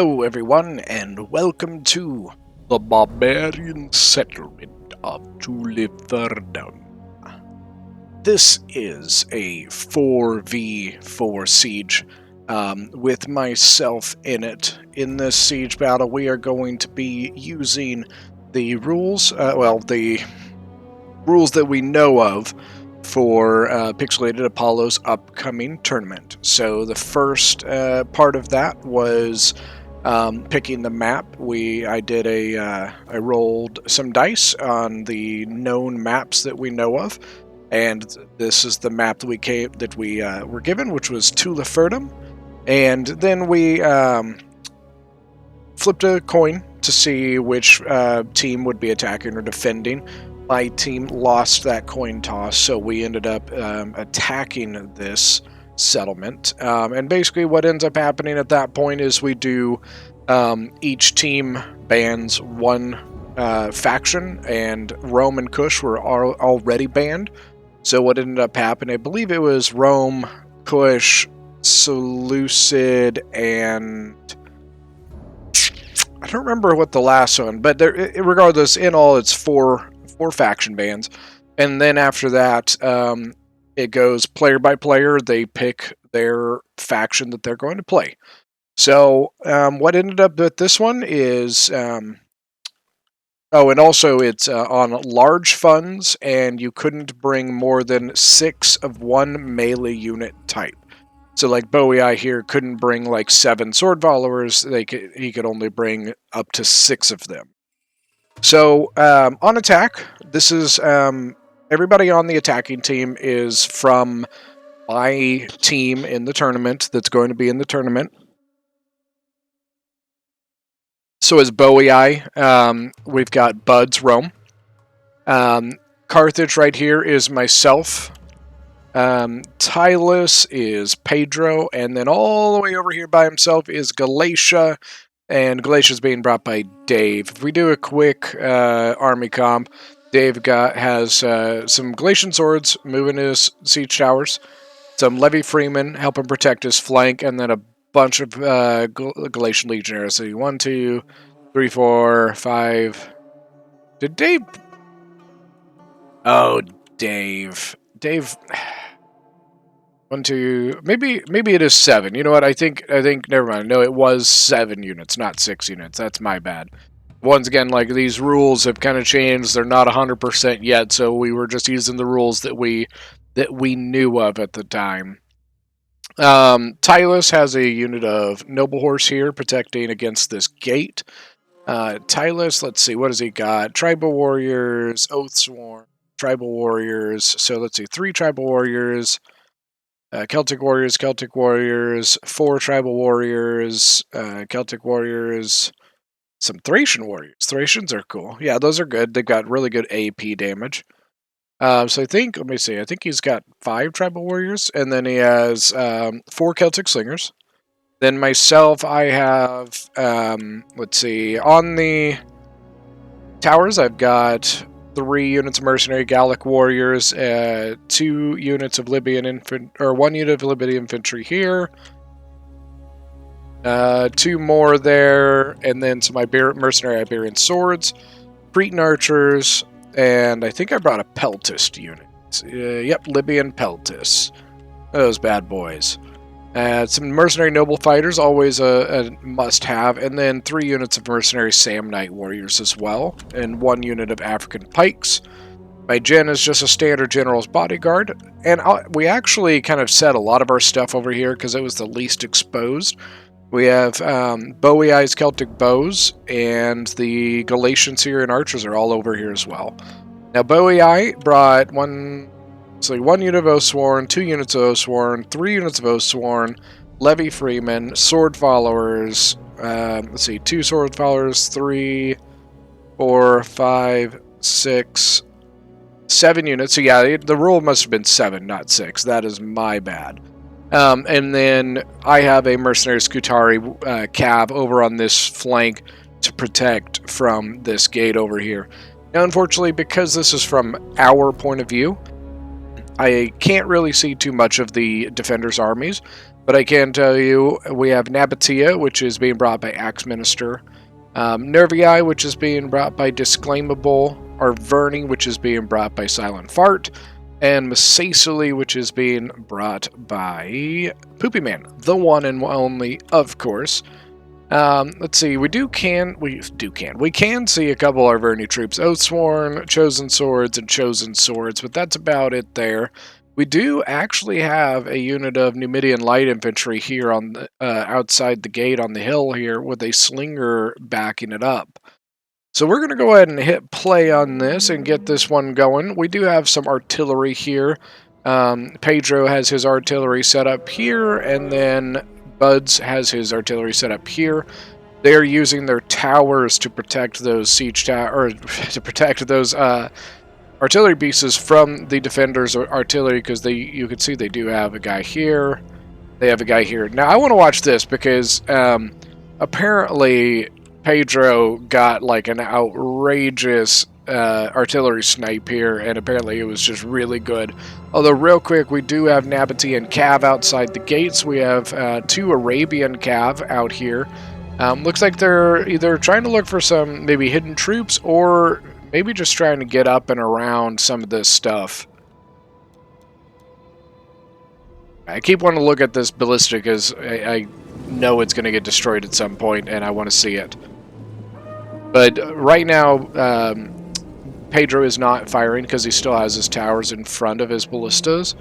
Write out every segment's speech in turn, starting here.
Hello everyone, and welcome to the barbarian settlement of Tulifurdum. This is a 4v4 siege with myself in it. In this siege battle, we are going to be using the rules, the rules that we know of for Pixelated Apollo's upcoming tournament. So the first part of that was picking the map. I rolled some dice on the known maps that we know of, and this is the map that we were given, which was Tulifurdum. And then we flipped a coin to see which team would be attacking or defending. My team lost that coin toss, so we ended up attacking this settlement. And basically what ends up happening at that point is we do each team bans one faction, and Rome and Kush were already banned. So what ended up happening, I believe it was Rome, Kush, Seleucid, and I don't remember what the last one, but regardless, in all it's four faction bans. And then after that, it goes player by player. They pick their faction that they're going to play. So what ended up with this one is and also it's on large funds, and you couldn't bring more than 6 of one melee unit type. So like Bowie here couldn't bring like 7 sword followers. He could only bring up to 6 of them. So on attack, this is everybody on the attacking team is from my team in the tournament that's going to be in the tournament. So as Bowie we've got Bud's Rome. Carthage right here is myself. Tylus is Pedro, and then all the way over here by himself is Galatia, and Galatia's being brought by Dave. If we do a quick army comp, Dave has some Galatian swords moving his siege towers, some Levy Freeman helping protect his flank, and then a bunch of Galatian legionaries. So 1, 2, 3, 4, 5. Did Dave? Oh, Dave. 1, 2, maybe it is 7. You know what? I think never mind. No, it was 7 units, not 6 units. That's my bad. Once again, like, these rules have kind of changed. They're not 100% yet, so we were just using the rules that we knew of at the time. Tylus has a unit of Noble Horse here protecting against this gate. Tylus, let's see, what has he got? Tribal Warriors, Oathsworn, Tribal Warriors. So let's see, 3 Tribal Warriors. Celtic Warriors, 4 Tribal Warriors, Celtic Warriors, some Thracian Warriors. Thracians are cool. Yeah, those are good. They've got really good AP damage. So I think he's got 5 Tribal Warriors, and then he has 4 Celtic Slingers. Then myself, I have, let's see, on the towers, I've got 3 units of Mercenary Gallic Warriors, 2 units of Libyan Infantry, or 1 unit of Libyan Infantry here, 2 more there, and then some Mercenary Iberian Swords, Cretan Archers, and I think I brought a Peltist unit. Yep, Libyan Peltist. Those bad boys. Some Mercenary Noble Fighters, always a must-have, and then 3 units of Mercenary Samnite Warriors as well, and 1 unit of African Pikes. My gen is just a standard General's Bodyguard, and we actually kind of set a lot of our stuff over here because it was the least exposed. We have Bowie's Celtic Bows, and the Galatians here and Archers are all over here as well. Now Bowie brought 1 unit of Oathsworn, 2 units of Oathsworn, 3 units of Oathsworn, Levy Freeman, Sword Followers, 2 Sword Followers, 3, 4, 5, 6, 7 units. So yeah, the rule must have been 7, not 6. That is my bad. And then I have a Mercenary Scutari cav over on this flank to protect from this gate over here. Now, unfortunately, because this is from our point of view, I can't really see too much of the defenders' armies, But I can tell you, we have Nabatea, which is being brought by Axe Minister. Nervii, which is being brought by Disclaimable. Arverni, which is being brought by Silent Fart. And Masacily, which is being brought by Poopy Man, the one and only, of course. Let's see, we can see a couple of Arverni troops, Oathsworn, Chosen Swords, and Chosen Swords, but that's about it there. We do actually have a unit of Numidian Light Infantry here on the, outside the gate on the hill here with a slinger backing it up. So we're going to go ahead and hit play on this and get this one going. We do have some artillery here. Pedro has his artillery set up here, and then Buds has his artillery set up here. They're using their towers to protect those siege or to protect those artillery pieces from the defenders' artillery, because you can see they do have a guy here. They have a guy here. Now I want to watch this because apparently Pedro got like an outrageous artillery snipe here, and apparently it was just really good. Although real quick, we do have Nabatea and Cav outside the gates. We have 2 Arabian Cav out here. Looks like they're either trying to look for some maybe hidden troops, or maybe just trying to get up and around some of this stuff. I keep wanting to look at this ballista because I know it's going to get destroyed at some point, and I want to see it. But right now, Pedro is not firing because he still has his towers in front of his ballistas.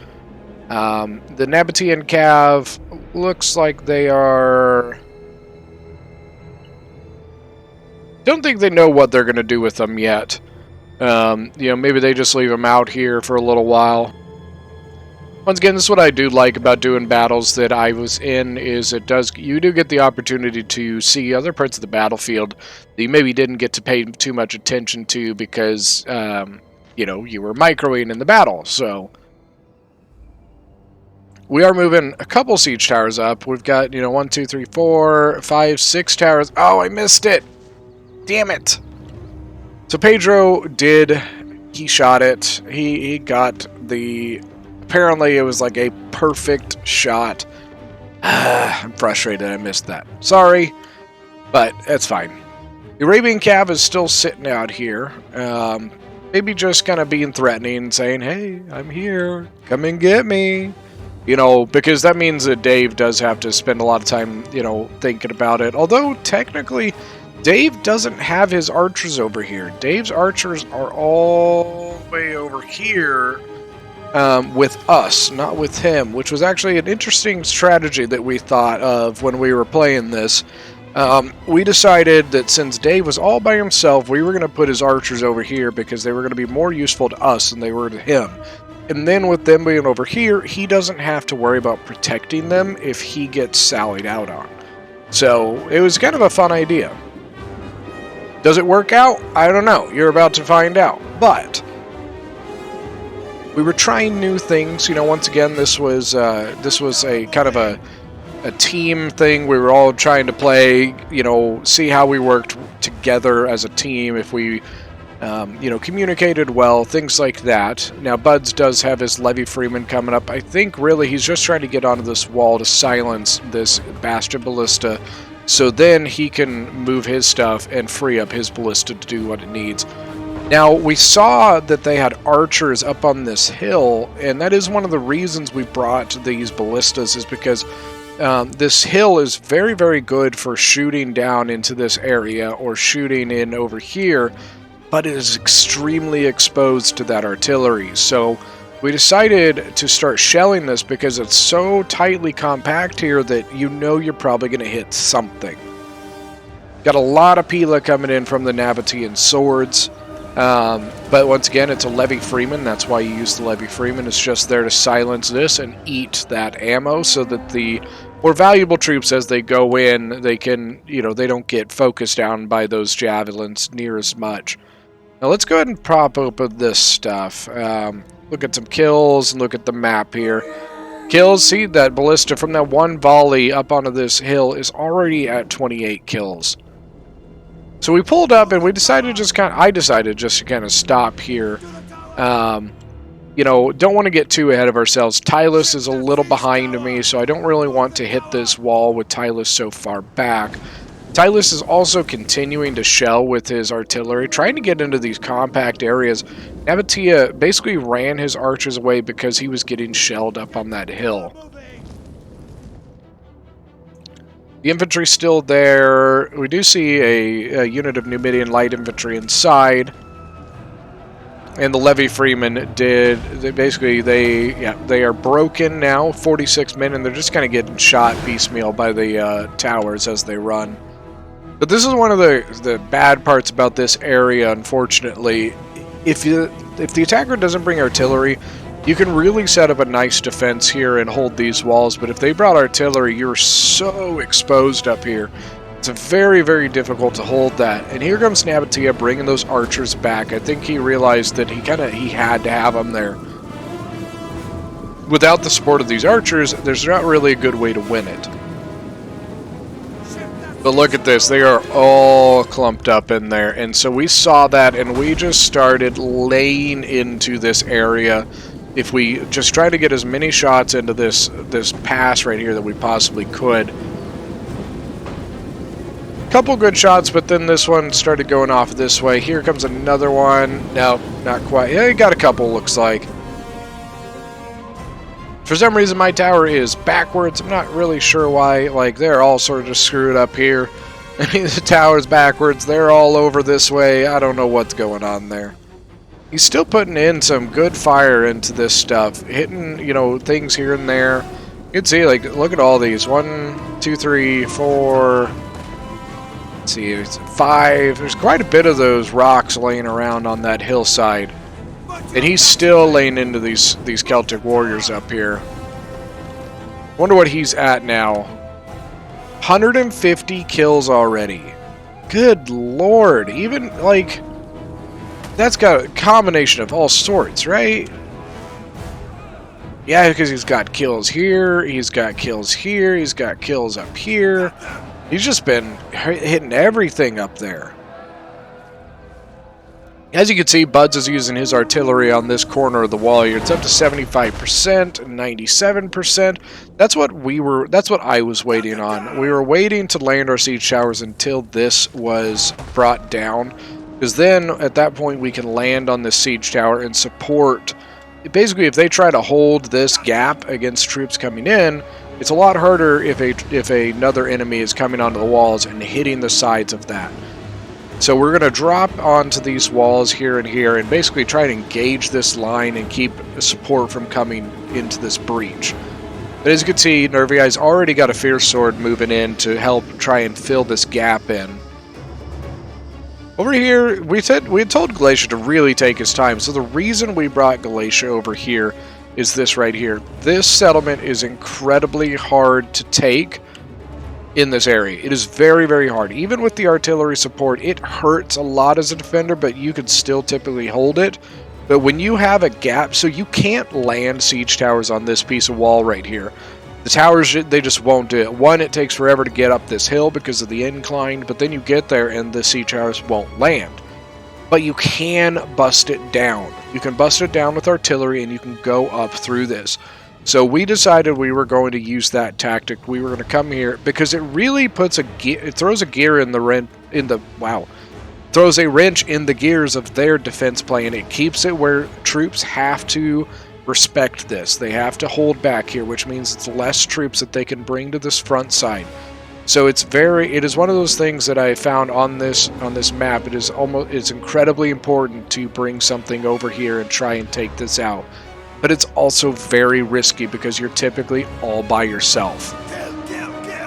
The Nabatean Cav looks like they are... Don't think they know what they're going to do with them yet. You know, maybe they just leave them out here for a little while. Once again, this is what I do like about doing battles that I was in, is you do get the opportunity to see other parts of the battlefield that you maybe didn't get to pay too much attention to because, you know, you were microing in the battle. So we are moving a couple siege towers up. We've got, you know, 1, 2, 3, 4, 5, 6 towers. Oh, I missed it. Damn it. So Pedro he shot it. He got the... Apparently it was like a perfect shot. I'm frustrated I missed that. Sorry, but it's fine. The Arabian Cav is still sitting out here. Maybe just kind of being threatening and saying, hey, I'm here. Come and get me. You know, because that means that Dave does have to spend a lot of time, you know, thinking about it. Although, technically, Dave doesn't have his archers over here. Dave's archers are all the way over here. With us, not with him, which was actually an interesting strategy that we thought of when we were playing this. We decided that since Dave was all by himself, we were going to put his archers over here because they were going to be more useful to us than they were to him. And then with them being over here, he doesn't have to worry about protecting them if he gets sallied out on. So it was kind of a fun idea. Does it work out? I don't know. You're about to find out. But we were trying new things. You know, once again, this was a kind of a team thing. We were all trying to play, you know, see how we worked together as a team, if we, you know, communicated well, things like that. Now, Buds does have his Levy Freeman coming up. I think, really, he's just trying to get onto this wall to silence this Bastion Ballista, so then he can move his stuff and free up his Ballista to do what it needs. Now, we saw that they had archers up on this hill, and that is one of the reasons we brought these ballistas, is because this hill is very, very good for shooting down into this area or shooting in over here, but it is extremely exposed to that artillery. So we decided to start shelling this because it's so tightly compact here that you know you're probably going to hit something. Got a lot of Pila coming in from the Nabatean swords. But once again, it's a Levy Freeman. That's why you use the Levy Freeman. It's just there to silence this and eat that ammo so that the more valuable troops, as they go in, they can, you know, they don't get focused down by those javelins near as much. Now let's go ahead and prop open this stuff. Look at some kills and look at the map here. Kills, see that ballista from that one volley up onto this hill is already at 28 kills. So we pulled up and we decided I decided just to kind of stop here. You you know, don't want to get too ahead of ourselves. Tylus is a little behind me, so I don't really want to hit this wall with Tylus so far back. Tylus is also continuing to shell with his artillery, trying to get into these compact areas. Nabatea basically ran his archers away because he was getting shelled up on that hill. The infantry's still there. We do see a unit of Numidian light infantry inside. And the levy freemen they are broken now, 46 men, and they're just kind of getting shot piecemeal by the towers as they run. But this is one of the bad parts about this area, unfortunately. If the attacker doesn't bring artillery, you can really set up a nice defense here and hold these walls, but if they brought artillery, you're so exposed up here. It's very, very difficult to hold that. And here comes Nabatea bringing those archers back. I think he realized that he had to have them there. Without the support of these archers, there's not really a good way to win it. But look at this, they are all clumped up in there, and so we saw that and we just started laying into this area. If we just try to get as many shots into this pass right here that we possibly could. Couple good shots, but then this one started going off this way. Here comes another one. No, not quite. Yeah, he got a couple, looks like. For some reason, my tower is backwards. I'm not really sure why. Like, they're all sort of just screwed up here. I mean, the tower's backwards. They're all over this way. I don't know what's going on there. He's still putting in some good fire into this stuff. Hitting, you know, things here and there. You can see, like, look at all these. 1, 2, 3, 4... Let's see, it's 5. There's quite a bit of those rocks laying around on that hillside. And he's still laying into these Celtic warriors up here. Wonder what he's at now. 150 kills already. Good lord. Even, like, that's got a combination of all sorts, right? Yeah, because he's got kills here, he's got kills here, he's got kills up here. He's just been hitting everything up there. As you can see, Buds is using his artillery on this corner of the wall here. It's up to 75%, 97%. That's what I was waiting on. We were waiting to land our siege towers until this was brought down, because then at that point we can land on this siege tower and support. Basically, if they try to hold this gap against troops coming in, it's a lot harder if another enemy is coming onto the walls and hitting the sides of that. So we're going to drop onto these walls here and basically try to engage this line and keep support from coming into this breach. But as you can see, Nerviai's already got a Fierce Sword moving in to help try and fill this gap in. Over here, we had told Galatia to really take his time, so the reason we brought Galatia over here is this right here. This settlement is incredibly hard to take in this area. It is very, very hard. Even with the artillery support, it hurts a lot as a defender, but you can still typically hold it. But when you have a gap, so you can't land siege towers on this piece of wall right here. The towers, they just won't do it. One, it takes forever to get up this hill because of the incline, but then you get there and the siege towers won't land. But you can bust it down. You can bust it down with artillery and you can go up through this. So we decided we were going to use that tactic. We were going to come here because it really puts it throws a gear in the throws a wrench in the gears of their defense plan. It keeps it where troops have to respect this. They have to hold back here, which means it's less troops that they can bring to this front side. So it is one of those things that I found on this map. It's incredibly important to bring something over here and try and take this out. But it's also very risky because you're typically all by yourself.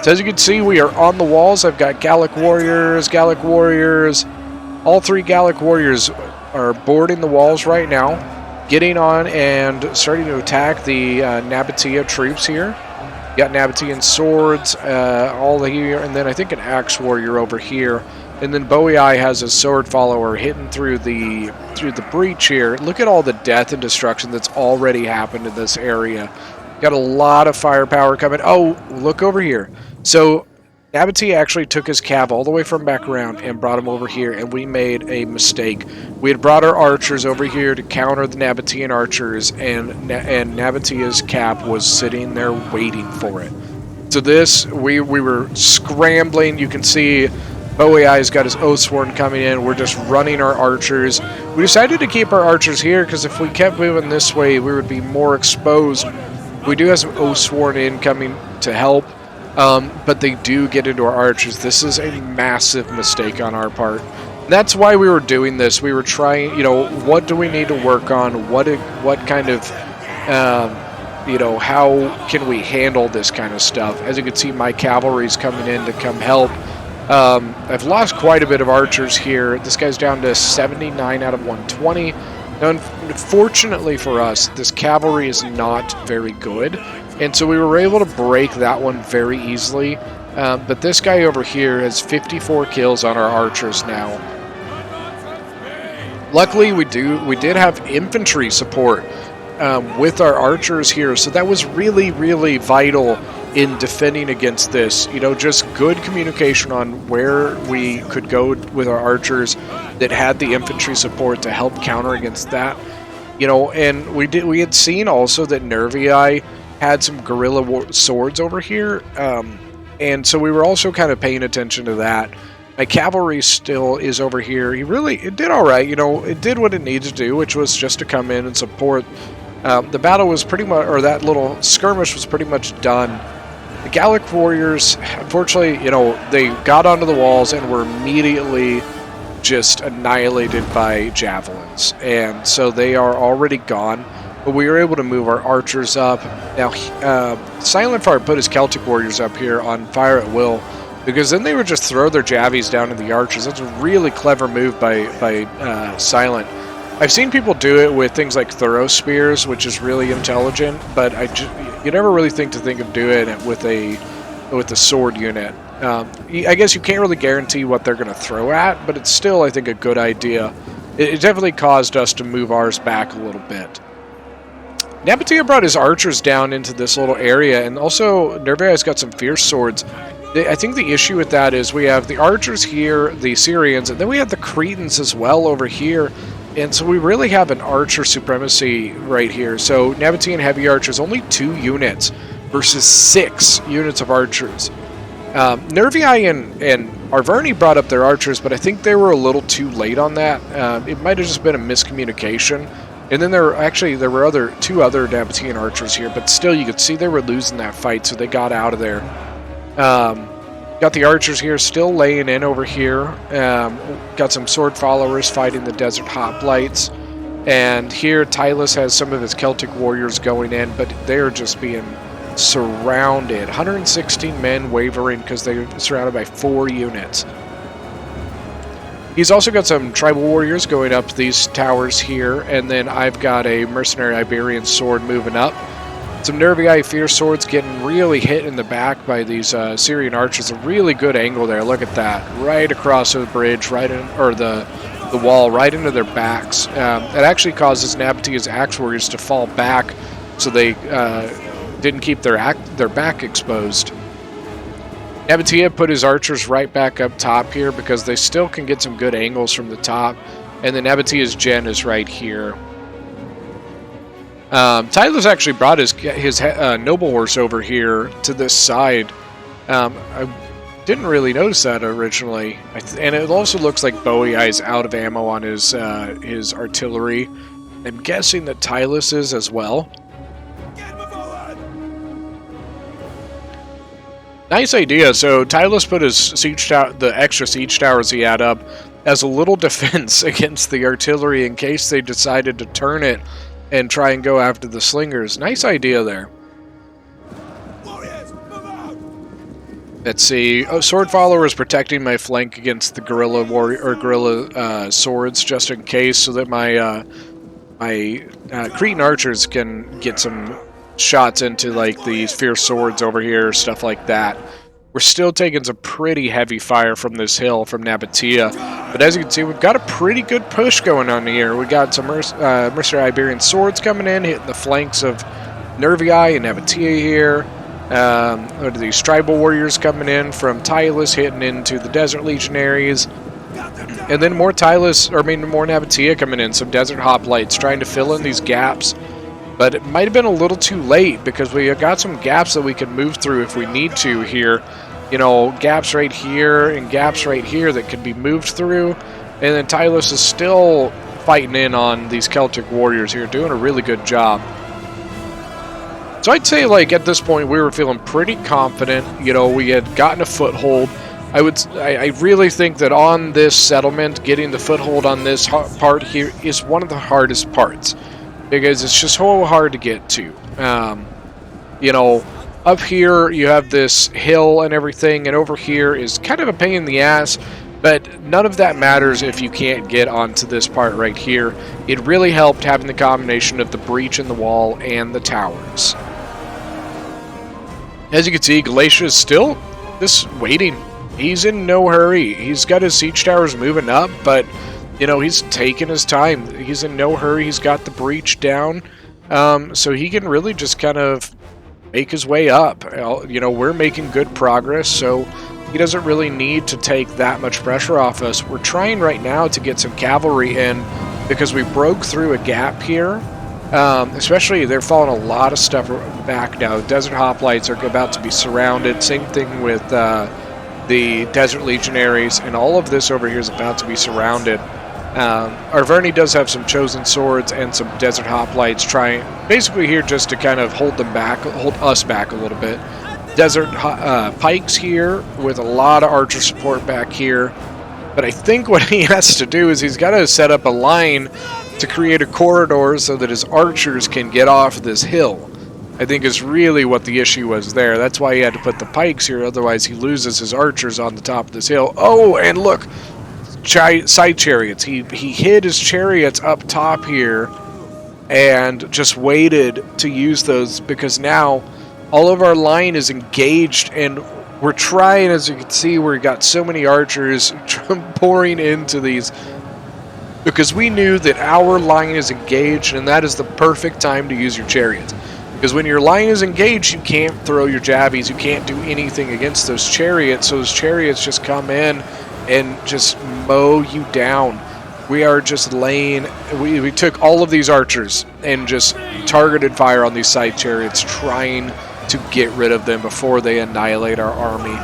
So as you can see, we are on the walls. I've got Gallic warriors. All 3 Gallic warriors are boarding the walls right now, getting on and starting to attack the Nabatea troops here. You got Nabatean swords all here, and then I think an axe warrior over here. And then Boii has a sword follower hitting through the breach here. Look at all the death and destruction that's already happened in this area. Got a lot of firepower coming. Oh, look over here. So Nabatea actually took his cav all the way from back around and brought him over here, and we made a mistake. We had brought our archers over here to counter the Nabatean archers, and Nabatea's cav was sitting there waiting for it. So this, we were scrambling. You can see Bowie Eye's got his Oathsworn coming in. We're just running our archers. We decided to keep our archers here because if we kept moving this way, we would be more exposed. We do have some Oathsworn incoming to help. But they do get into our archers. This is a massive mistake on our part. That's why we were doing this. We were trying, you know, what do we need to work on? What kind of, you know, how can we handle this kind of stuff? As you can see, my cavalry's coming in to come help. I've lost quite a bit of archers here. This guy's down to 79 out of 120. Now, unfortunately for us, this cavalry is not very good. And so we were able to break that one very easily. But this guy over here has 54 kills on our archers now. Luckily, we did have infantry support with our archers here. So that was really, really vital in defending against this. You know, just good communication on where we could go with our archers that had the infantry support to help counter against that. You know, and we had seen also that Nervii had some guerrilla swords over here, and so we were also kind of paying attention to that. My cavalry still is over here. It did all right. You know, it did what it needed to do, which was just to come in and support. The battle was pretty much, or that little skirmish was pretty much done. The Gallic warriors, unfortunately, you know, they got onto the walls and were immediately just annihilated by javelins, and so they are already gone. But we were able to move our archers up. Now, Silent Fire put his Celtic warriors up here on fire at will, because then they would just throw their javies down to the archers. That's a really clever move by Silent. I've seen people do it with things like throw spears, which is really intelligent, but you never really think of doing it with a sword unit. I guess you can't really guarantee what they're going to throw at, but it's still, I think, a good idea. It definitely caused us to move ours back a little bit. Nabatea brought his archers down into this little area, and also Nervii's got some fierce swords. I think the issue with that is we have the archers here, the Syrians, and then we have the Cretans as well over here. And so we really have an archer supremacy right here. So Nabatean heavy archers, only 2 units versus 6 units of archers. Nervii and Arverni brought up their archers, but I think they were a little too late on that. It might have just been a miscommunication. And then there were 2 other Nabatean archers here, but still you could see they were losing that fight, so they got out of there. Got the archers here still laying in over here. Got some sword followers fighting the desert hoplites. And here Tylus has some of his Celtic warriors going in, but they're just being surrounded. 116 men wavering because they're surrounded by 4 units. He's also got some tribal warriors going up these towers here, and then I've got a mercenary Iberian sword moving up. Some Nervii fierce swords getting really hit in the back by these Syrian archers. A really good angle there. Look at that. Right across the bridge, right in, or the wall, right into their backs. It actually causes Nabatea's axe warriors to fall back, so they didn't keep their back exposed. Nabatea put his archers right back up top here because they still can get some good angles from the top. And then Nabatea's gen is right here. Tylus actually brought his noble horse over here to this side. I didn't really notice that originally. And it also looks like Bowie is out of ammo on his artillery. I'm guessing that Tylus is as well. Nice idea. So Tylus put his siege tower, the extra siege towers he had up, as a little defense against the artillery in case they decided to turn it and try and go after the slingers. Nice idea there. Let's see. Oh, sword follower is protecting my flank against the guerrilla warrior or guerrilla swords, just in case, so that my Cretan archers can get some shots into like these fierce swords over here, stuff like that. We're still taking some pretty heavy fire from this hill from Nabatea, but as you can see, we've got a pretty good push going on here. We got some mercenary Iberian swords coming in, hitting the flanks of Nervii and Nabatea here. What are these tribal warriors coming in from Tylus, hitting into the Desert Legionaries. And then more more Nabatea coming in, some Desert Hoplites trying to fill in these gaps. But it might have been a little too late because we got some gaps that we can move through if we need to here. You know, gaps right here and gaps right here that can be moved through. And then Tylus is still fighting in on these Celtic warriors here, doing a really good job. So I'd say, like, at this point, we were feeling pretty confident. You know, we had gotten a foothold. I really think that on this settlement, getting the foothold on this part here is one of the hardest parts, because it's just so hard to get to. You know, up here you have this hill and everything, and over here is kind of a pain in the ass, but none of that matters if you can't get onto this part right here. It really helped having the combination of the breach in the wall and the towers. As you can see, Galatia is still just waiting. He's in no hurry. He's got his siege towers moving up, but, you know, he's taking his time. He's in no hurry. He's got the breach down, so he can really just kind of make his way up. You know, we're making good progress, so he doesn't really need to take that much pressure off us. We're trying right now to get some cavalry in because we broke through a gap here. Especially, they're falling a lot of stuff back now. Desert Hoplites are about to be surrounded. Same thing with the Desert Legionaries, and all of this over here is about to be surrounded. Arverni does have some Chosen Swords and some Desert Hoplites trying, basically here just to kind of hold us back a little bit. Desert Pikes here with a lot of archer support back here. But I think what he has to do is he's got to set up a line to create a corridor so that his archers can get off this hill. I think is really what the issue was there. That's why he had to put the pikes here, otherwise he loses his archers on the top of this hill. Oh, and look! Side chariots. He hid his chariots up top here and just waited to use those, because now all of our line is engaged, and we're trying, as you can see, we've got so many archers pouring into these, because we knew that our line is engaged, and that is the perfect time to use your chariots. Because when your line is engaged, you can't throw your jabbies, you can't do anything against those chariots, so those chariots just come in and just mow you down. We are just laying, we took all of these archers and just targeted fire on these side chariots, trying to get rid of them before they annihilate our army.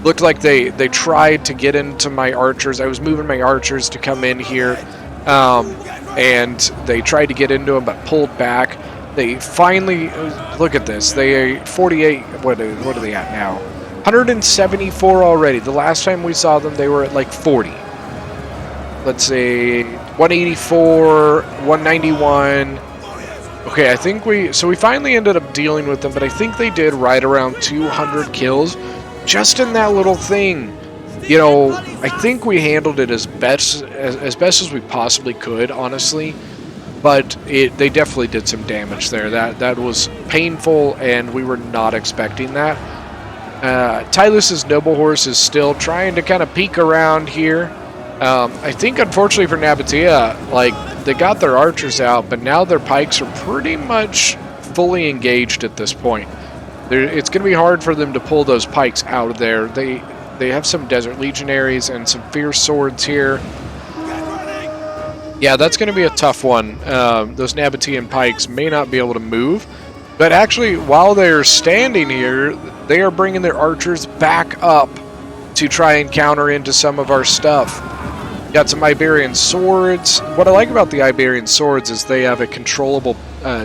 Looked like they tried to get into my archers. I was moving my archers to come in here, and they tried to get into them but pulled back. They finally, look at this, they 48, what are they at now? 174 already. The last time we saw them, they were at like 40. Let's see, 184, 191. Okay, I think we finally ended up dealing with them, but I think they did right around 200 kills just in that little thing. You know, I think we handled it as best as we possibly could, honestly. But they definitely did some damage there. That was painful, and we were not expecting that. Tylus's noble horse is still trying to kind of peek around here. I think, unfortunately for Nabatea, like, they got their archers out, but now their pikes are pretty much fully engaged at this point. It's going to be hard for them to pull those pikes out of there. They have some Desert Legionaries and some Fierce Swords here. Yeah, that's going to be a tough one. Those Nabatean pikes may not be able to move, but actually, while they're standing here, they are bringing their archers back up to try and counter into some of our stuff. Got some Iberian swords. What I like about the Iberian swords is they have a controllable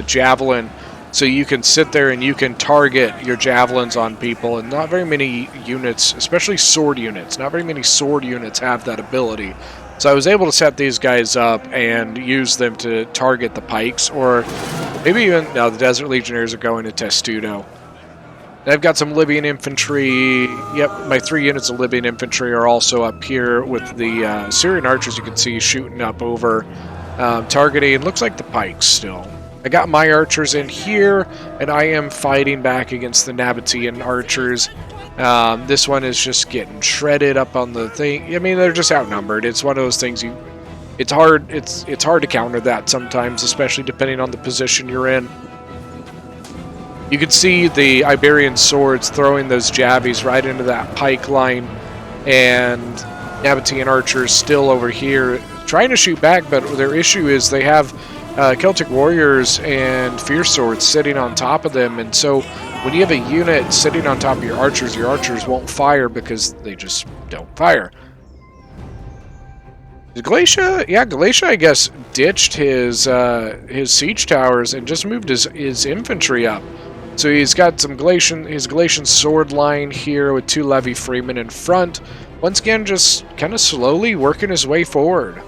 javelin, so you can sit there and you can target your javelins on people, and not very many units, especially sword units, not very many sword units have that ability. So I was able to set these guys up and use them to target the pikes, or maybe even, no, the Desert Legionnaires are going to Testudo. I've got some Libyan infantry. Yep, my 3 units of Libyan infantry are also up here with the Syrian archers, you can see shooting up over, targeting, looks like the pikes still. I got my archers in here, and I am fighting back against the Nabatean archers. This one is just getting shredded up on the thing. I mean, they're just outnumbered. It's one of those things it's hard to counter that sometimes, especially depending on the position you're in. You can see the Iberian swords throwing those jabbies right into that pike line, and Nabatean archers still over here trying to shoot back, but their issue is they have Celtic warriors and fierce swords sitting on top of them, and so when you have a unit sitting on top of your archers won't fire because they just don't fire. Galatia, yeah, Galatia, I guess, ditched his siege towers and just moved his infantry up. So he's got some his Galatian sword line here with 2 levy freemen in front. Once again, just kind of slowly working his way forward.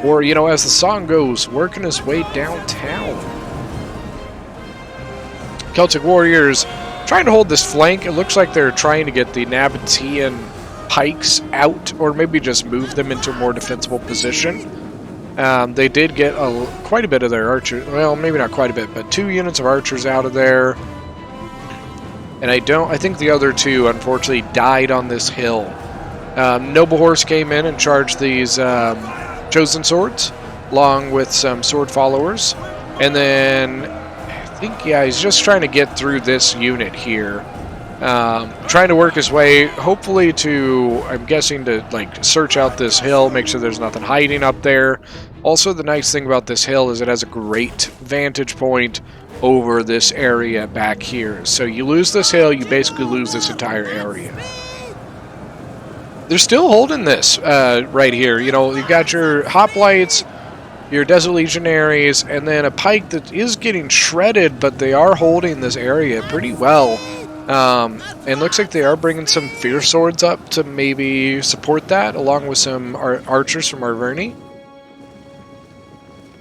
Or, you know, as the song goes, working his way downtown. Celtic warriors trying to hold this flank. It looks like they're trying to get the Nabatean pikes out, or maybe just move them into a more defensible position. They did get quite a bit of their archers. Well, maybe not quite a bit, but 2 units of archers out of there. And I think the other 2, unfortunately, died on this hill. Noble Horse came in and charged these chosen swords, along with some sword followers. And then, I think, yeah, he's just trying to get through this unit here. Trying to work his way, hopefully to, I'm guessing, to like search out this hill, make sure there's nothing hiding up there. Also, the nice thing about this hill is it has a great vantage point over this area back here. So you lose this hill, you basically lose this entire area. They're still holding this right here. You know, you've got your hoplites, your Desert Legionaries, and then a pike that is getting shredded, but they are holding this area pretty well. And looks like they are bringing some fierce swords up to maybe support that, along with some archers from Arverni.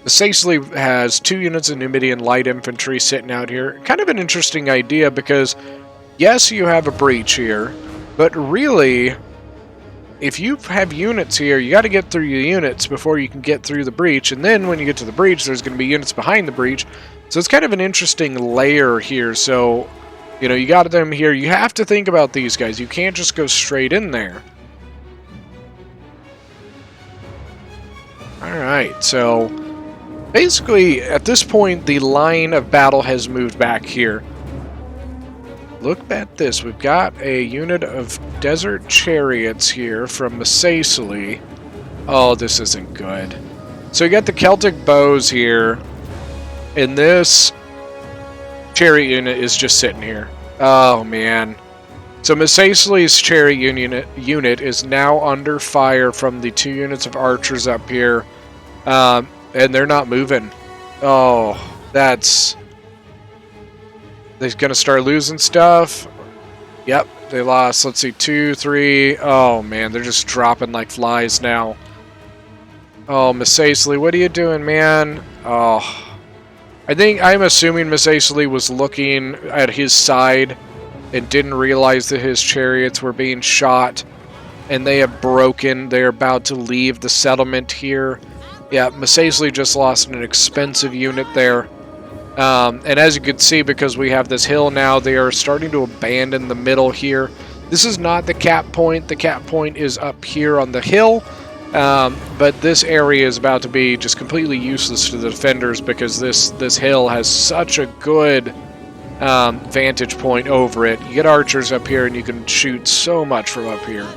The Sicily has 2 units of Numidian light infantry sitting out here. Kind of an interesting idea because, yes, you have a breach here, but really, if you have units here, you got to get through your units before you can get through the breach, and then when you get to the breach, there's going to be units behind the breach. So it's kind of an interesting layer here. So, you know, you got them here. You have to think about these guys. You can't just go straight in there. Alright, so basically, at this point, the line of battle has moved back here. Look at this. We've got a unit of desert chariots here from Sicily. Oh, this isn't good. So you got the Celtic bows here, and this chariot unit is just sitting here. Oh, man. So Sicily's chariot unit is now under fire from the 2 units of archers up here. And they're not moving. Oh, that's... They're going to start losing stuff. Yep, they lost, let's see, 2, 3. Oh, man, they're just dropping like flies now. Oh, Sicily, what are you doing, man? Oh... I'm assuming Sicily was looking at his side and didn't realize that his chariots were being shot, and they have broken. They're about to leave the settlement here. Yeah, Sicily just lost an expensive unit there. And as you can see, because we have this hill now, they are starting to abandon the middle here. This is not the cap point. The cap point is up here on the hill. But this area is about to be just completely useless to the defenders because this hill has such a good vantage point over it. You get archers up here and you can shoot so much from up here.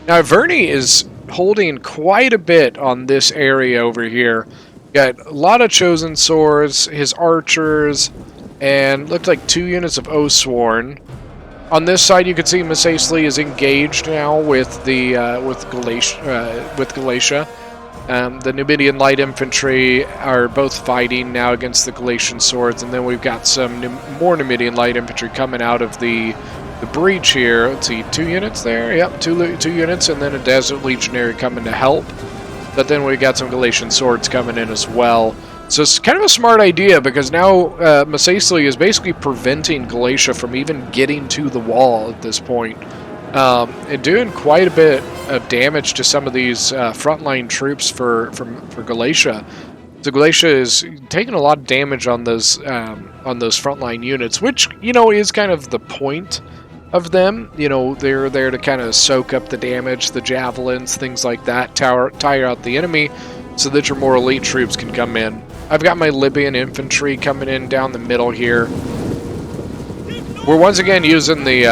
Now, Verni is holding quite a bit on this area over here. Got a lot of chosen swords, his archers, and looked like 2 units of Oathsworn. On this side, you can see Sicily is engaged now with the Galatia. The Numidian light infantry are both fighting now against the Galatian swords, and then we've got some more Numidian light infantry coming out of the breach here. Let's see, 2 units there. Yep, two units, and then a Desert Legionary coming to help. But then we got some Galatian swords coming in as well. So it's kind of a smart idea because now Sicily is basically preventing Galatia from even getting to the wall at this point. And doing quite a bit of damage to some of these frontline troops for Galatia. So Galatia is taking a lot of damage on those frontline units, which, you know, is kind of the point of them. You know, they're there to kind of soak up the damage, the javelins, things like that, tire out the enemy, so that your more elite troops can come in. I've got my Libyan infantry coming in down the middle here. We're once again using the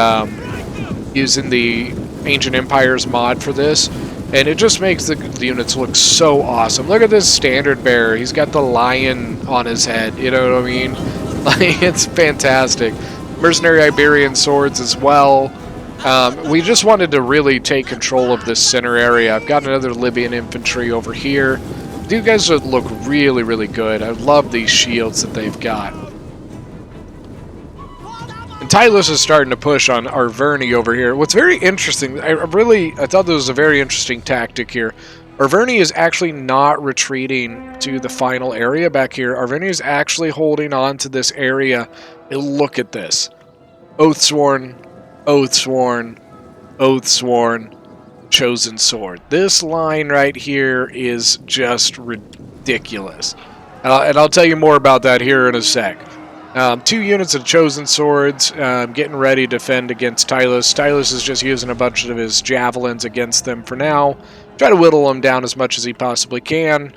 Ancient Empires mod for this, and it just makes the units look so awesome. Look at this standard bearer. He's got the lion on his head. You know what I mean? Like, it's fantastic. Mercenary Iberian swords as well. We just wanted to really take control of this center area. I've got another Libyan infantry over here. These guys look really, really good. I love these shields that they've got. And Tylus is starting to push on Arverni over here. What's very interesting, I thought this was a very interesting tactic here. Arverni is actually not retreating to the final area back here. Arverni is actually holding on to this area. And look at this. Oathsworn, Oathsworn, Oathsworn, Chosen Sword. This line right here is just ridiculous. And I'll tell you more about that here in a sec. 2 units of Chosen Swords getting ready to defend against Tylus. Tylus is just using a bunch of his javelins against them for now. Try to whittle them down as much as he possibly can.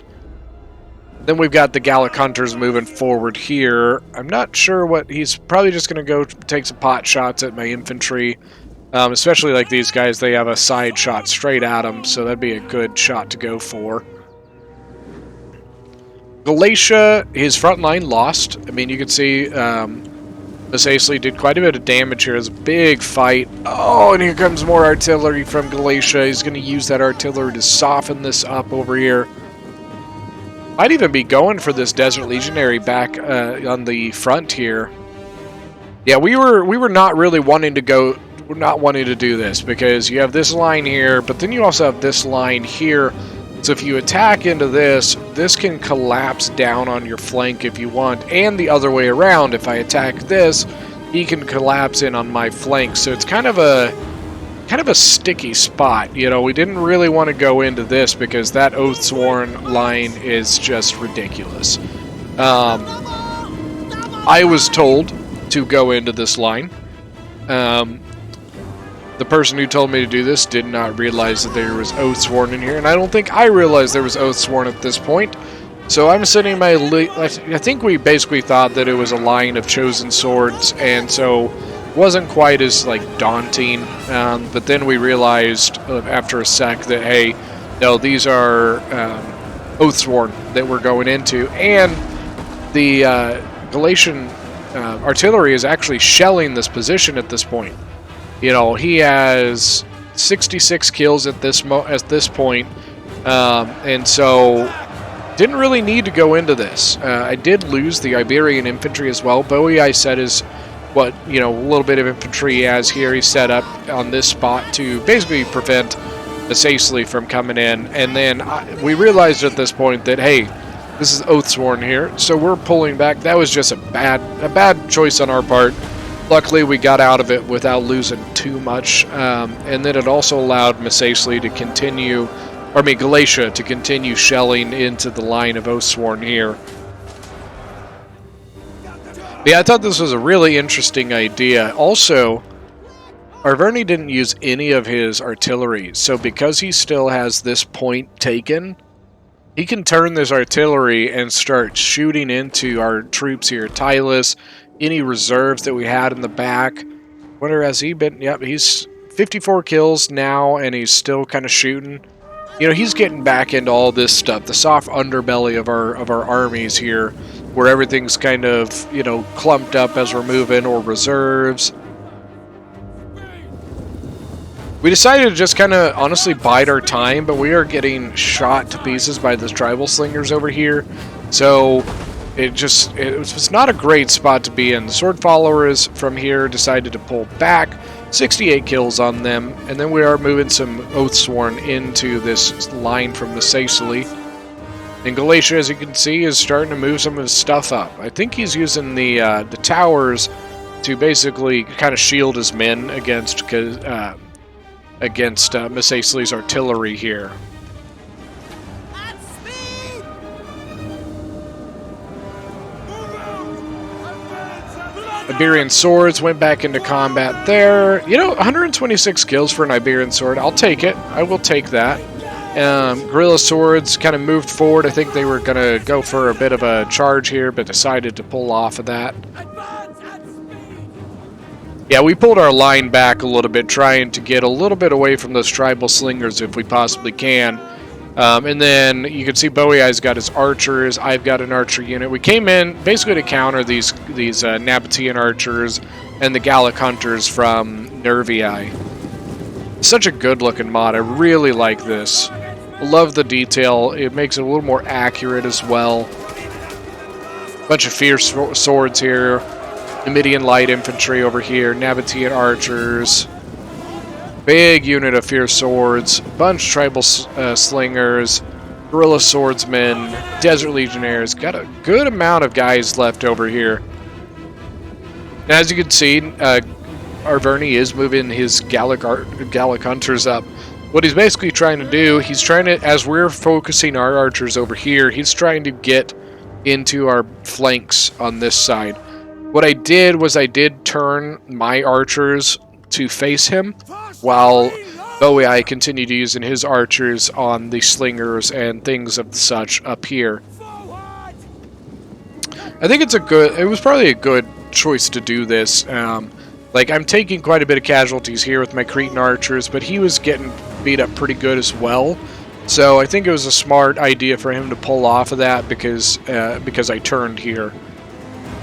Then we've got the Gallic Hunters moving forward here. I'm not sure what... He's probably just going to go take some pot shots at my infantry. Especially like these guys, they have a side shot straight at them, so that'd be a good shot to go for. Galatia, his front line lost. I mean, you can see Masacely did quite a bit of damage here. It was a big fight. Oh, and here comes more artillery from Galatia. He's going to use that artillery to soften this up over here. Might even be going for this Desert Legionary back on the front here. Yeah, we were not really wanting to go... We're not wanting to do this because you have this line here, but then you also have this line here. So if you attack into this, this can collapse down on your flank if you want, and the other way around. If I attack this, he can collapse in on my flank. So it's kind of a sticky spot. You know, we didn't really want to go into this because that Oathsworn line is just ridiculous. I was told to go into this line. The person who told me to do this did not realize that there was Oathsworn in here, and I don't think I realized there was Oathsworn at this point. So I'm sitting my... I think we basically thought that it was a line of Chosen Swords, and so it wasn't quite as, like, daunting. But then we realized after a sec that, hey, no, these are Oathsworn that we're going into, and the Galatian artillery is actually shelling this position at this point. You know, he has 66 kills at this point, and so didn't really need to go into this. I did lose the Iberian infantry as well. Bowie, I said, is what, you know, a little bit of infantry he has here. He's set up on this spot to basically prevent Masacely from coming in, and then we realized at this point that, hey, this is Oathsworn here, so we're pulling back. That was just a bad choice on our part. Luckily, we got out of it without losing too much, and then it also allowed Masacely to continue, or Galatia to continue shelling into the line of Oathsworn here. Yeah, I thought this was a really interesting idea. Also, Arverni didn't use any of his artillery, so because he still has this point taken, he can turn this artillery and start shooting into our troops here. Tylus, any reserves that we had in the back. Wonder, has he been... Yep, he's 54 kills now, and he's still kind of shooting. You know, he's getting back into all this stuff, the soft underbelly of our armies here, where everything's kind of, you know, clumped up as we're moving, or reserves. We decided to just kind of honestly bide our time, but we are getting shot to pieces by the tribal slingers over here. So it was not a great spot to be in. The sword followers from here decided to pull back. 68 kills on them, and then we are moving some Oathsworn into this line from Masacely. And Galatia, as you can see, is starting to move some of his stuff up. I think he's using the towers to basically kind of shield his men against Masacely's artillery here. Iberian swords went back into combat there. You know, 126 kills for an Iberian sword. I'll take it. I will take that. Guerrilla Swords kind of moved forward. I think they were going to go for a bit of a charge here, but decided to pull off of that. Yeah, we pulled our line back a little bit, trying to get a little bit away from those tribal slingers if we possibly can. And then you can see Bowie Eye's got his archers. I've got an archer unit. We came in basically to counter these Nabatean archers and the Gallic hunters from Nervii. Such a good looking mod. I really like this. I love the detail. It makes it a little more accurate as well. Bunch of fierce swords here. Numidian light infantry over here. Nabatean archers. Big unit of fierce swords. Bunch of tribal slingers. Guerrilla swordsmen. Desert legionnaires. Got a good amount of guys left over here. And as you can see, Arverni is moving his Gallic hunters up. What he's basically trying to do, he's trying to, as we're focusing our archers over here, he's trying to get into our flanks on this side. What I did was I did turn my archers to face him, while Bowie I continued using his archers on the slingers and things of such up here. I think it was probably a good choice to do this. Like, I'm taking quite a bit of casualties here with my Cretan archers, but he was getting beat up pretty good as well. So I think it was a smart idea for him to pull off of that because I turned here.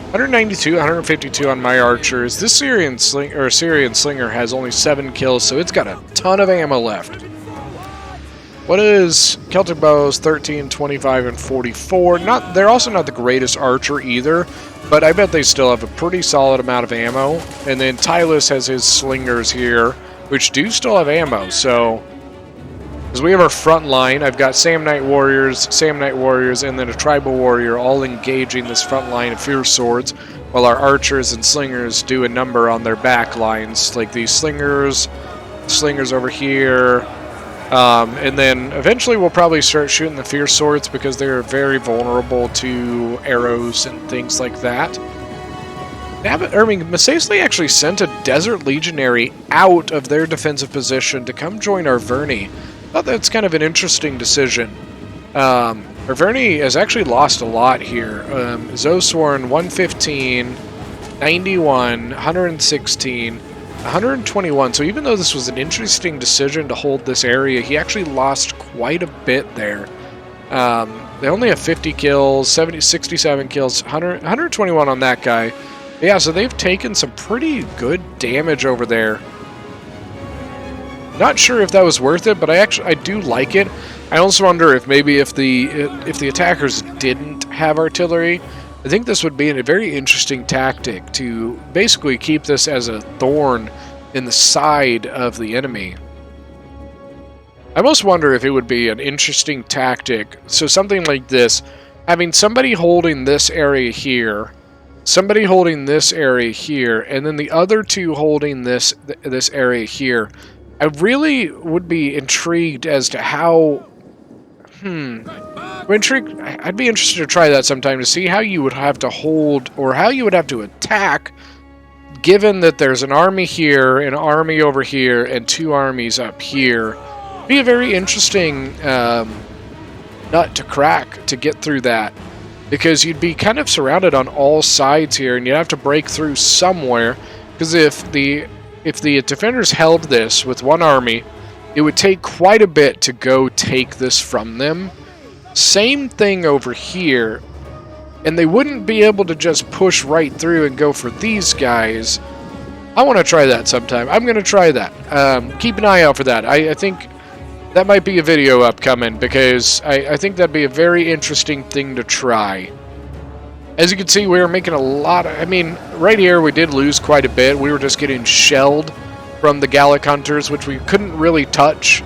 192, 152 on my archers. This Syrian slinger has only 7 kills, so it's got a ton of ammo left. What is Celtic bows? 13, 25, and 44. They're also not the greatest archer either, but I bet they still have a pretty solid amount of ammo. And then Tylus has his slingers here, which do still have ammo. So, as we have our front line, I've got Samnite warriors, and then a tribal warrior all engaging this front line of fierce swords, while our archers and slingers do a number on their back lines, like these slingers over here. And then eventually we'll probably start shooting the fierce swords because they're very vulnerable to arrows and things like that. Macesley actually sent a Desert Legionary out of their defensive position to come join Arverni. I thought that's kind of an interesting decision. Arverni has actually lost a lot here. Zosworn 115, 91, 116, 121. So even though this was an interesting decision to hold this area, he actually lost quite a bit there. They only have 50 kills, 67 kills, 121 on that guy. Yeah, so they've taken some pretty good damage over there. Not sure if that was worth it, but I do like it. I also wonder if maybe if the attackers didn't have artillery, I think this would be a very interesting tactic to basically keep this as a thorn in the side of the enemy. I almost wonder if it would be an interesting tactic. So something like this, having somebody holding this area here, somebody holding this area here, and then the other two holding this area here. I really would be intrigued as to how... I'd be interested to try that sometime to see how you would have to hold, or how you would have to attack, given that there's an army here, an army over here, and 2 armies up here. It'd be a very interesting nut to crack to get through that, because you'd be kind of surrounded on all sides here, and you'd have to break through somewhere, because if the defenders held this with one army, it would take quite a bit to go take this from them. Same thing over here, and they wouldn't be able to just push right through and go for these guys. I want to try that sometime. I'm going to try that. Keep an eye out for that. I think that might be a video upcoming, because I think that'd be a very interesting thing to try. As you can see, we were making a lot of... I mean, right here we did lose quite a bit. We were just getting shelled from the Gallic hunters, which we couldn't really touch.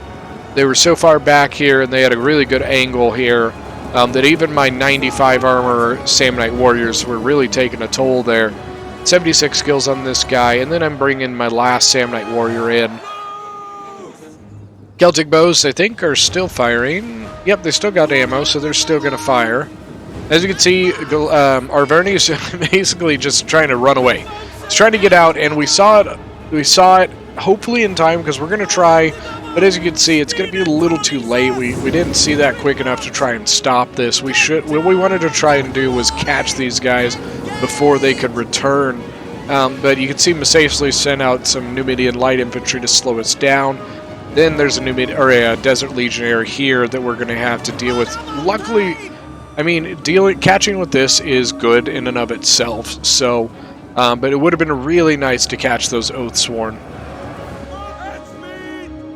They were so far back here, and they had a really good angle here, that even my 95 armor Samnite warriors were really taking a toll there. 76 kills on this guy, and then I'm bringing my last Samnite warrior in. Celtic bows, I think, are still firing. Yep, they still got ammo, so they're still going to fire. As you can see, Arverni is basically just trying to run away. He's trying to get out, and we saw it hopefully in time, because we're going to try, but as you can see, it's going to be a little too late. We didn't see that quick enough to try and stop this. What we wanted to try and do was catch these guys before they could return. But you can see Masacely sent out some Numidian light infantry to slow us down. Then there's a Desert Legionnaire here that we're going to have to deal with. Luckily, I mean, catching with this is good in and of itself. So, but it would have been really nice to catch those Oathsworn.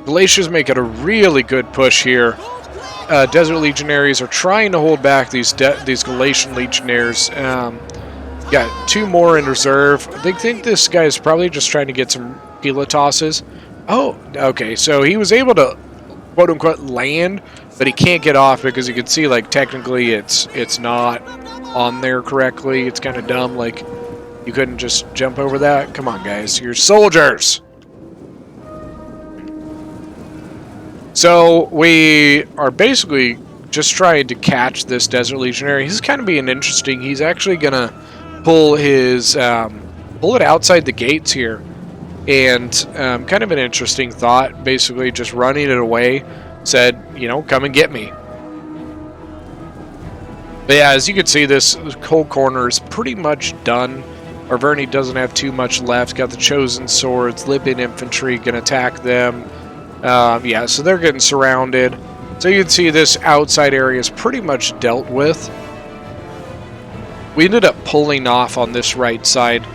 Galatians make it a really good push here. Desert Legionaries are trying to hold back these Galatian Legionnaires. Got 2 more in reserve. They think this guy is probably just trying to get some Pilotosses. Oh, okay, so he was able to, quote-unquote, land, but he can't get off because you can see, like, technically it's not on there correctly. It's kind of dumb, like, you couldn't just jump over that. Come on, guys, you're soldiers! So, we are basically just trying to catch this Desert Legionary. He's kind of being interesting. He's actually going to pull his, pull it outside the gates here. And kind of an interesting thought, basically just running it away, said, you know, come and get me. But yeah, as you can see, this whole corner is pretty much done. Arverni doesn't have too much left. Got the Chosen Swords, Libyan Infantry can attack them. Yeah, so they're getting surrounded. So you can see this outside area is pretty much dealt with. We ended up pulling off on this right side.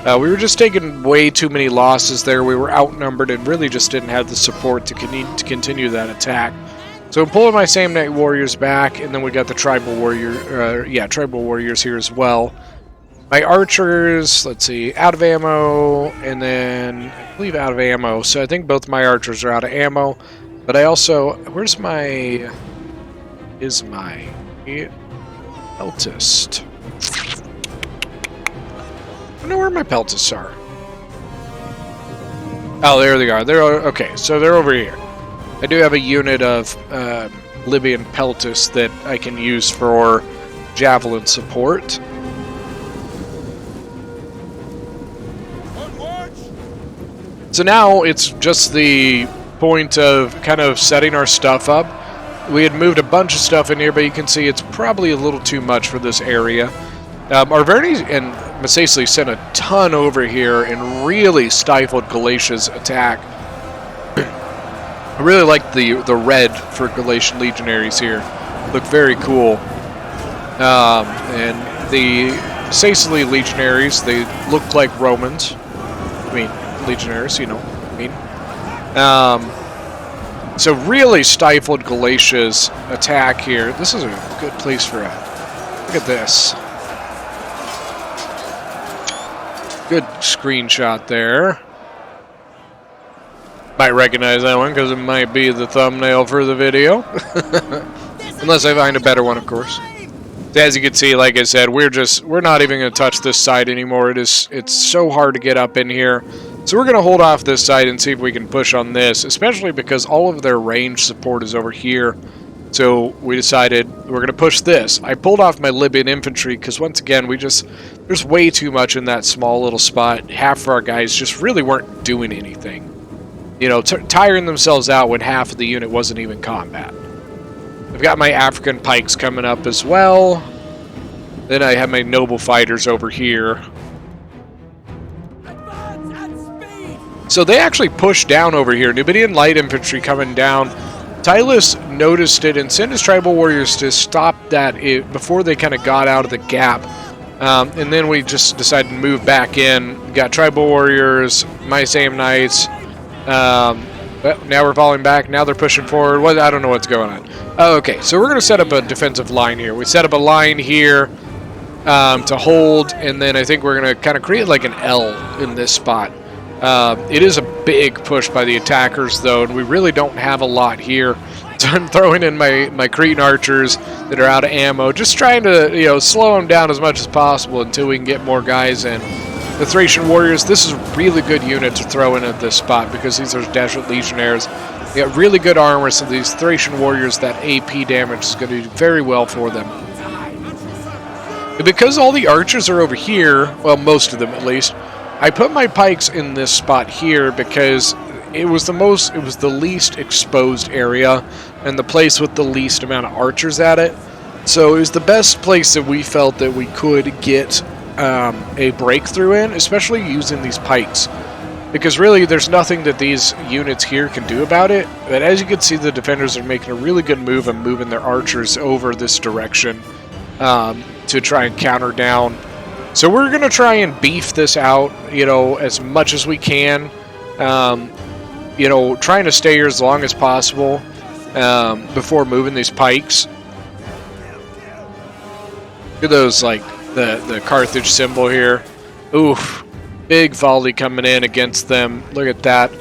We were just taking way too many losses there. We were outnumbered and really just didn't have the support to continue that attack. So I'm pulling my Sam Knight Warriors back, and then we got the Tribal Warriors here as well. My Archers, let's see, out of ammo, and then I believe out of ammo. So I think both my Archers are out of ammo. But I also, where's my, Peltist? I don't know where my Peltists are. Oh, there they are. Okay, so they're over here. I do have a unit of Libyan Peltists that I can use for Javelin support. So now it's just the point of kind of setting our stuff up. We had moved a bunch of stuff in here, but you can see it's probably a little too much for this area. Arverni and Masacely sent a ton over here and really stifled Galatia's attack. I really like the red for Galatian Legionaries here. Look very cool. And the Masacely Legionaries, they look like Romans. I mean, Legionaries, you know what I mean. So really stifled Galatia's attack here. This is a good place for it. Look at this. Good screenshot there. Might recognize that one because it might be the thumbnail for the video. Unless I find a better one, of course. As you can see, like I said, we're not even going to touch this side anymore. It's so hard to get up in here. So we're going to hold off this side and see if we can push on this, especially because all of their range support is over here. So we decided we're going to push this. I pulled off my Libyan infantry because, once again, there's way too much in that small little spot. Half of our guys just really weren't doing anything. You know, tiring themselves out when half of the unit wasn't even combat. I've got my African pikes coming up as well. Then I have my noble fighters over here. So they actually pushed down over here. Numidian light infantry coming down. Tylus noticed it and sent his tribal warriors to stop that before they kind of got out of the gap. And then we just decided to move back in. We got tribal warriors, my Sam Knights. But now we're falling back. Now they're pushing forward. I don't know what's going on. Okay, so we're going to set up a defensive line here. We set up a line here to hold, and then I think we're going to kind of create like an L in this spot. It is a big push by the attackers, though, and we really don't have a lot here. So I'm throwing in my Cretan archers that are out of ammo, just trying to slow them down as much as possible until we can get more guys in. The Thracian warriors, this is a really good unit to throw in at this spot because these are Desert Legionnaires. They got really good armor, so these Thracian warriors, that AP damage is going to do very well for them. And because all the archers are over here, well, most of them at least, I put my pikes in this spot here because it was the least exposed area and the place with the least amount of archers at it. So it was the best place that we felt that we could get a breakthrough in, especially using these pikes. Because really, there's nothing that these units here can do about it. But as you can see, the defenders are making a really good move and moving their archers over this direction to try and counter down. So we're going to try and beef this out, you know, as much as we can. You know, trying to stay here as long as possible before moving these pikes. Look at those, like, the Carthage symbol here. Oof. Big volley coming in against them. Look at that.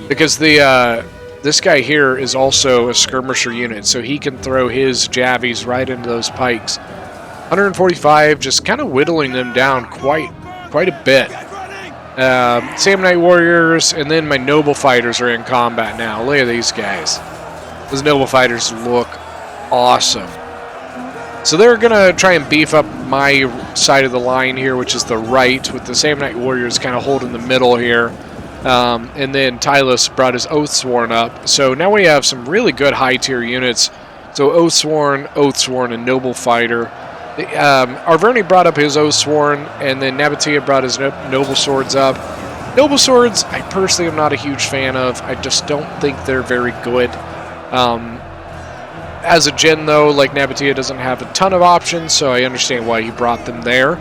Because the this guy here is also a skirmisher unit, so he can throw his javies right into those pikes. 145, just kind of whittling them down quite a bit. Samnite warriors, and then my noble fighters are in combat now. Look at these guys. Those noble fighters look awesome. So they're going to try and beef up my side of the line here, which is the right, with the Samnite warriors kind of holding the middle here. And then Tylus brought his Oathsworn up. So now we have some really good high-tier units. So Oathsworn, and Noble Fighter. Arverni brought up his Oathsworn, and then Nabatea brought his Noble Swords up. Noble Swords, I personally am not a huge fan of. I just don't think they're very good. As a gen, though, like, Nabatea doesn't have a ton of options, so I understand why he brought them there.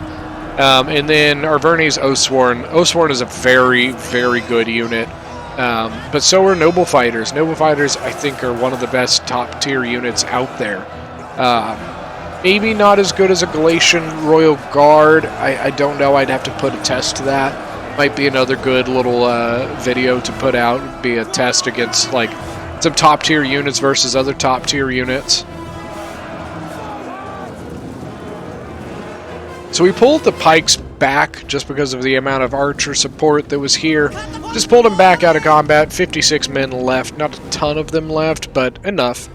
And then Arverni's Oathsworn. Oathsworn is a very, very good unit. But so are Noble Fighters. Noble Fighters, I think, are one of the best top-tier units out there. Maybe not as good as a Galatian Royal Guard. I don't know. I'd have to put a test to that. Might be another good little video to put out. Be a test against, like, some top-tier units versus other top-tier units. So we pulled the pikes back just because of the amount of archer support that was here. Just pulled them back out of combat. 56 men left. Not a ton of them left, but enough.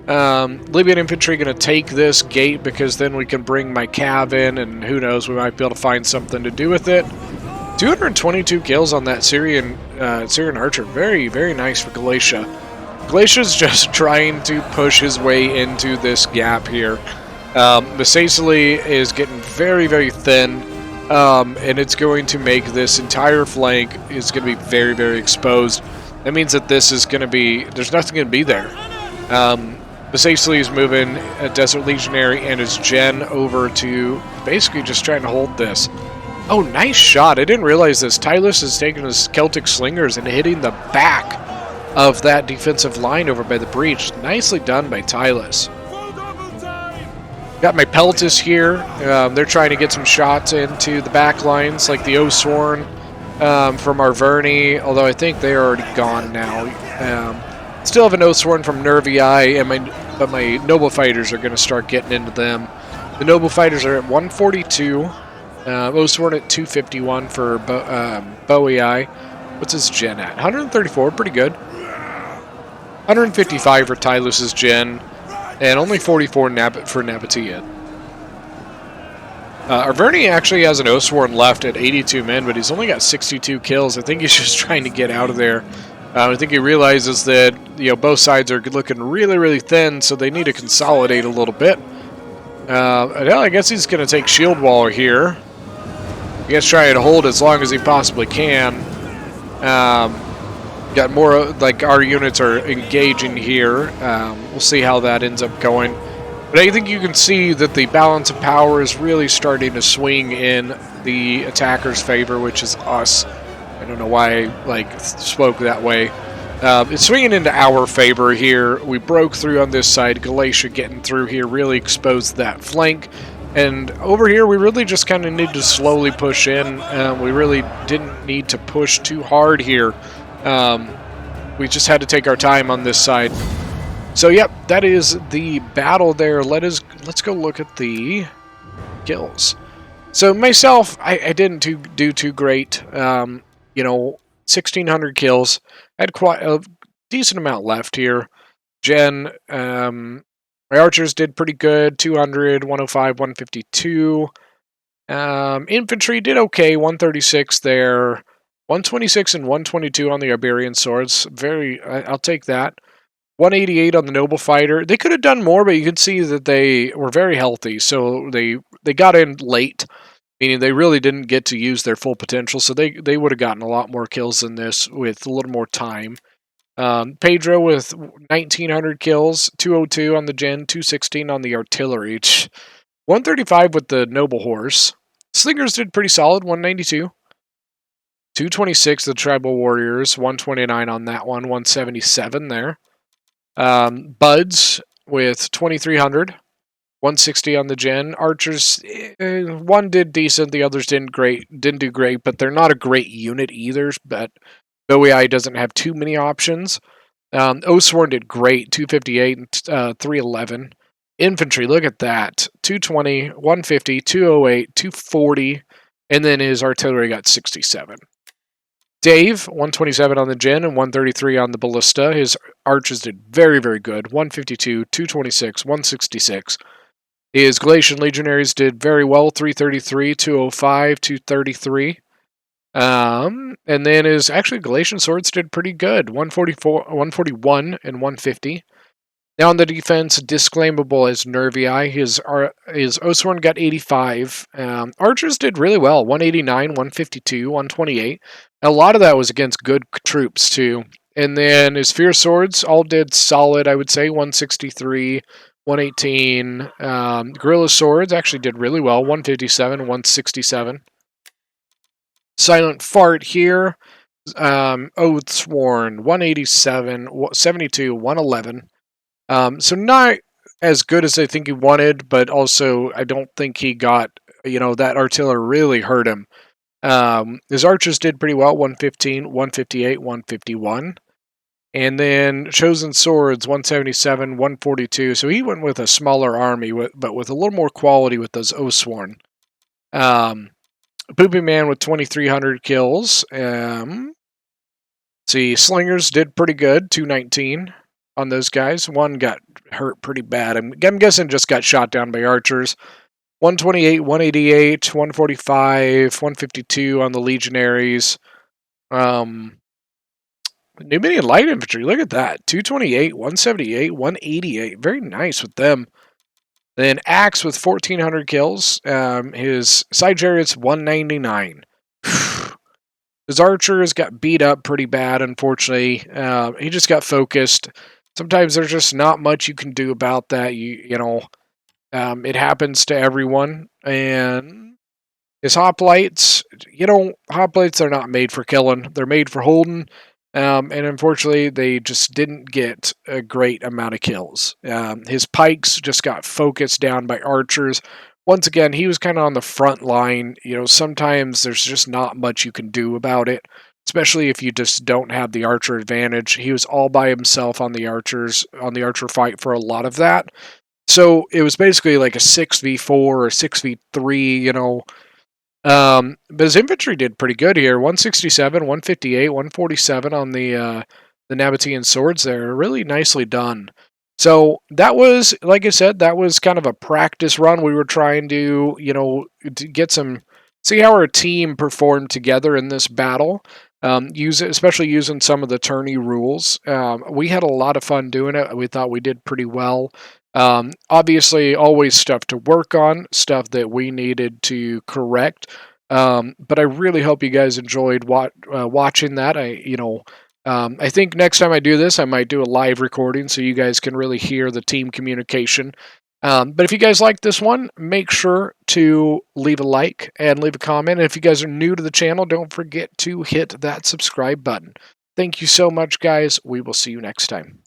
Libyan infantry going to take this gate because then we can bring my cav in, and who knows, we might be able to find something to do with it. 222 kills on that Syrian archer. Very, very nice for Galatia. Galatia's just trying to push his way into this gap here. Masacely is getting very, very thin, and it's going to make this entire flank is going to be very, very exposed. That means that this is going to be, there's nothing going to be there. Masacely is moving a Desert Legionary and his gen over to basically just trying to hold this. Oh, nice shot. I didn't realize this. Tylus is taking his Celtic Slingers and hitting the back of that defensive line over by the breach. Nicely done by Tylus. Got my Peltis here. They're trying to get some shots into the back lines, like the Oathsworn from Arverni, although I think they're already gone now. Still have an Oathsworn from Nervii, but my Noble Fighters are going to start getting into them. The Noble Fighters are at 142. Oathsworn at 251 for Boei. What's his gen at? 134, pretty good. 155 for Tylus's gen, and only 44 for Nabatea. Arverni actually has an Oathsworn left at 82 men, but he's only got 62 kills. I think he's just trying to get out of there. I think he realizes that, you know, both sides are looking really, really thin, so they need to consolidate a little bit. I guess he's going to take Shield Wall here. I guess trying to hold as long as he possibly can. Got more, like, our units are engaging here. We'll see how that ends up going. But I think you can see that the balance of power is really starting to swing in the attacker's favor, which is us. I don't know why I, spoke that way. It's swinging into our favor here. We broke through on this side. Galatia getting through here really exposed that flank. And over here, we really just kind of need to slowly push in. We really didn't need to push too hard here. We just had to take our time on this side. So, yep, that is the battle there. Let's go look at the kills. So, myself, I didn't do too great. You know, 1,600 kills. I had quite a decent amount left here. Gen, my archers did pretty good. 200, 105, 152. Infantry did okay, 136 there, 126 and 122 on the Iberian swords. I'll take that. 188 on the noble fighter. They could have done more, but you could see that they were very healthy, so they got in late, meaning they really didn't get to use their full potential. So they would have gotten a lot more kills than this with a little more time. Pedro with 1,900 kills, 202 on the gen, 216 on the artillery, 135 with the noble horse. Slingers did pretty solid, 192. 226 the tribal warriors, 129 on that one, 177 there. Buds with 2,300, 160 on the gen. Archers, one did decent, the others didn't do great, but they're not a great unit either. But OEI doesn't have too many options. Oathsworn did great, 258 and 311. Infantry, look at that, 220, 150, 208, 240, and then his artillery got 67. Dave, 127 on the gen and 133 on the ballista. His archers did very, very good, 152, 226, 166. His Galatian legionaries did very well, 333, 205, 233. And then his Galatian swords did pretty good, 144, 141, and 150. Now on the defense, disclaimable as Nervii. His Oathsworn got 85. Archers did really well, 189, 152, 128. A lot of that was against good troops too. And then his Fierce Swords all did solid, I would say, 163, 118. Guerrilla Swords actually did really well, 157, 167. Silent Fart here, Oathsworn, 187, 72, 111. So not as good as I think he wanted, but also I don't think he got, that artillery really hurt him. His archers did pretty well, 115, 158, 151. And then Chosen Swords, 177, 142. So he went with a smaller army, but with a little more quality with those Oathsworn. Poopy Man with 2,300 kills. See, Slingers did pretty good, 219 on those guys. One got hurt pretty bad. I'm guessing just got shot down by archers. 128, 188, 145, 152 on the legionaries. Numidian light infantry, look at that. 228, 178, 188. Very nice with them. Then Axe with 1,400 kills. His side chariots, 199. His archers got beat up pretty bad, unfortunately. He just got focused. Sometimes there's just not much you can do about that. It happens to everyone. And his hoplites, hoplites are not made for killing. They're made for holding. And unfortunately, they just didn't get a great amount of kills. His pikes just got focused down by archers. Once again, he was kind of on the front line. Sometimes there's just not much you can do about it, especially if you just don't have the archer advantage. He was all by himself on the archer fight for a lot of that. So it was basically like a 6v4 or 6v3, but his infantry did pretty good here. 167, 158, 147 on the Nabatean swords there. Really nicely done. So that was, like I said, that was kind of a practice run. We were trying to, to see how our team performed together in this battle. Especially using some of the tourney rules. We had a lot of fun doing it. We thought we did pretty well. Obviously, always stuff to work on, stuff that we needed to correct. But I really hope you guys enjoyed watching that. I think next time I do this, I might do a live recording so you guys can really hear the team communication. But if you guys like this one, make sure to leave a like and leave a comment. And if you guys are new to the channel, don't forget to hit that subscribe button. Thank you so much, guys. We will see you next time.